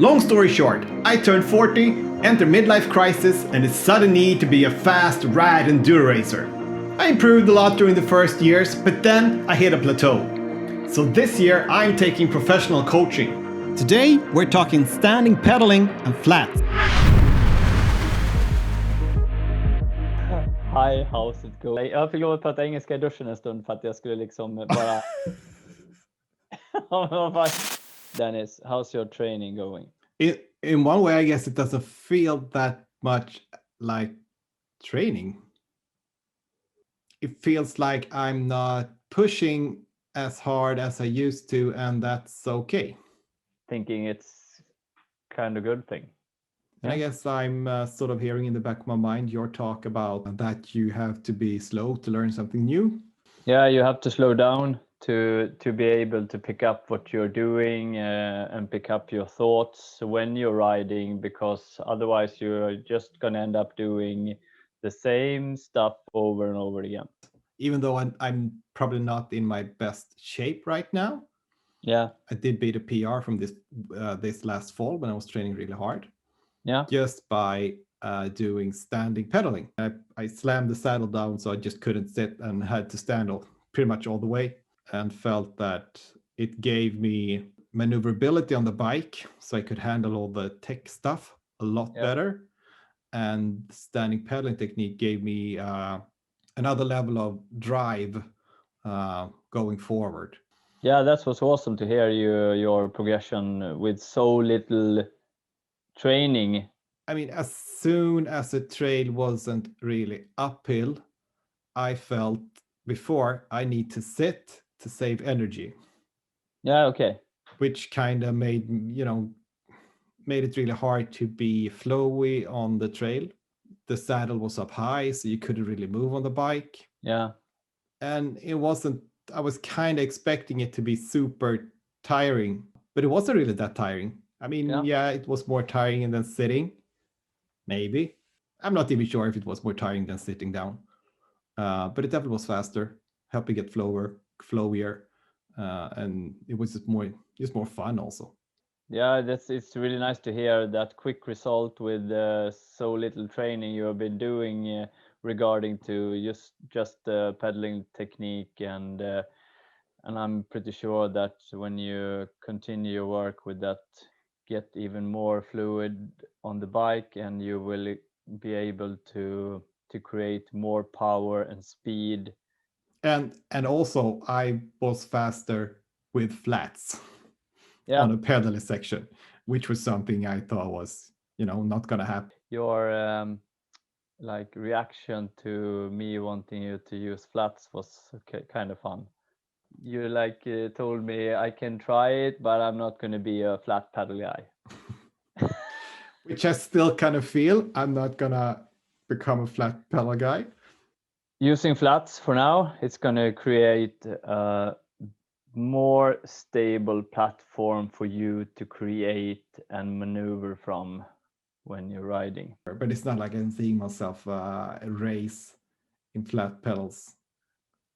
Long story short, I turned 40, entered midlife crisis, and a sudden need to be a fast, rad enduro racer. I improved a lot during the first years, but then I hit a plateau. So this year I'm taking professional coaching. Today we're talking standing pedaling and flats. Hi, how's it going? Jag fick lov att prata engelska i duschen en stund för att jag skulle liksom bara... Dennis, how's your training going? In one way, I guess it doesn't feel that much like training. It feels like I'm not pushing as hard as I used to, and that's okay. Thinking it's kind of good thing. And I guess I'm sort of hearing in the back of my mind your talk about that you have to be slow to learn something new. Yeah, you have to slow down to be able to pick up what you're doing and pick up your thoughts when you're riding, because otherwise you're just going to end up doing the same stuff over and over again. Even though I'm probably not in my best shape right now. Yeah. I did beat a PR from this last fall when I was training really hard. Yeah. Just by doing standing pedaling. I slammed the saddle down, so I just couldn't sit and had to stand pretty much all the way, and felt that it gave me maneuverability on the bike, so I could handle all the tech stuff a lot better. And standing pedaling technique gave me another level of drive going forward. Yeah, that was awesome to hear your progression with so little training. I mean, as soon as the trail wasn't really uphill, I felt before I need to sit to save energy. Yeah, okay. Which kind of made it really hard to be flowy on the trail. The saddle was up high, so you couldn't really move on the bike. Yeah. And I was kind of expecting it to be super tiring, but it wasn't really that tiring. I mean, it was more tiring than sitting. Maybe. I'm not even sure if it was more tiring than sitting down. But it definitely was faster, helping get flowier. And it was just more fun also. Yeah, it's really nice to hear that quick result with so little training you have been doing regarding to just pedaling technique, and I'm pretty sure that when you continue your work with that, get even more fluid on the bike, and you will be able to create more power and speed. And also I was faster with flats on a pedaling section, which was something I thought was, not gonna happen. Your like reaction to me wanting you to use flats was kind of fun. You told me I can try it, but I'm not going to be a flat pedal guy. Which I still kind of feel. I'm not gonna become a flat pedal guy. Using flats for now, it's going to create a more stable platform for you to create and maneuver from when you're riding. But it's not like I'm seeing myself race in flat pedals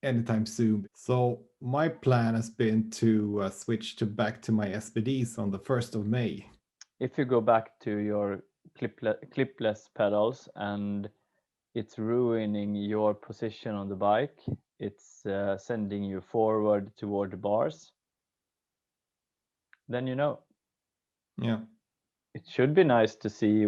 anytime soon. So my plan has been to switch back to my SPDs on the 1st of May. If you go back to your clipless pedals and it's ruining your position on the bike, it's sending you forward toward the bars, then Yeah. It should be nice to see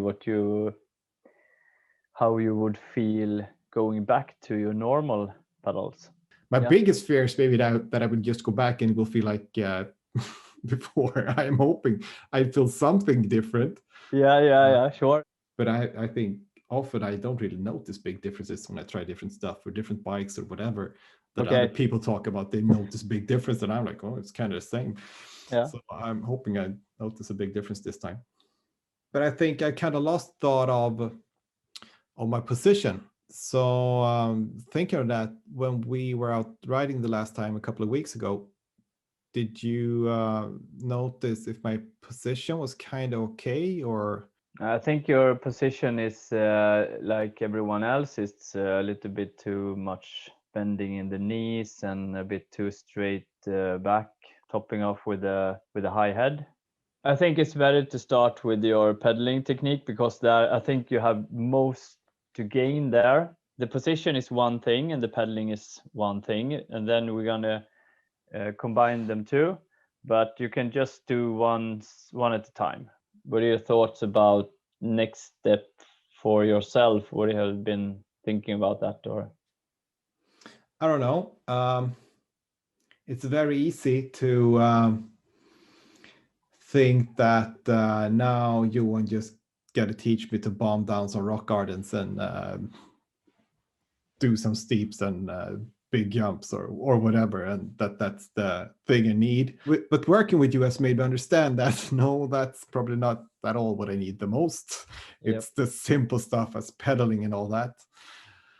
how you would feel going back to your normal pedals. My biggest fear is maybe that I would just go back and it will feel like before. I'm hoping I feel something different. Yeah, sure. But I think often I don't really notice big differences when I try different stuff or different bikes or whatever that other people talk about. They notice big difference, and I'm like, oh, it's kind of the same. Yeah. So I'm hoping I notice a big difference this time. But I think I kind of lost thought of my position. So thinking of that, when we were out riding the last time a couple of weeks ago, did you notice if my position was kind of okay, or? I think your position is like everyone else. It's a little bit too much bending in the knees and a bit too straight back, topping off with a high head. I think it's better to start with your pedaling technique, because there I think you have most to gain there. The position is one thing and the pedaling is one thing, and then we're gonna combine them two. But you can just do one at a time. What are your thoughts about next step for yourself? What have you been thinking about that, or? I don't know. It's very easy to think that now you want just got to teach me to bomb down some rock gardens and do some steeps and big jumps or whatever, and that's the thing I need. But working with you has made me understand that no, that's probably not at all what I need the most. Yep. It's the simple stuff as pedaling and all that.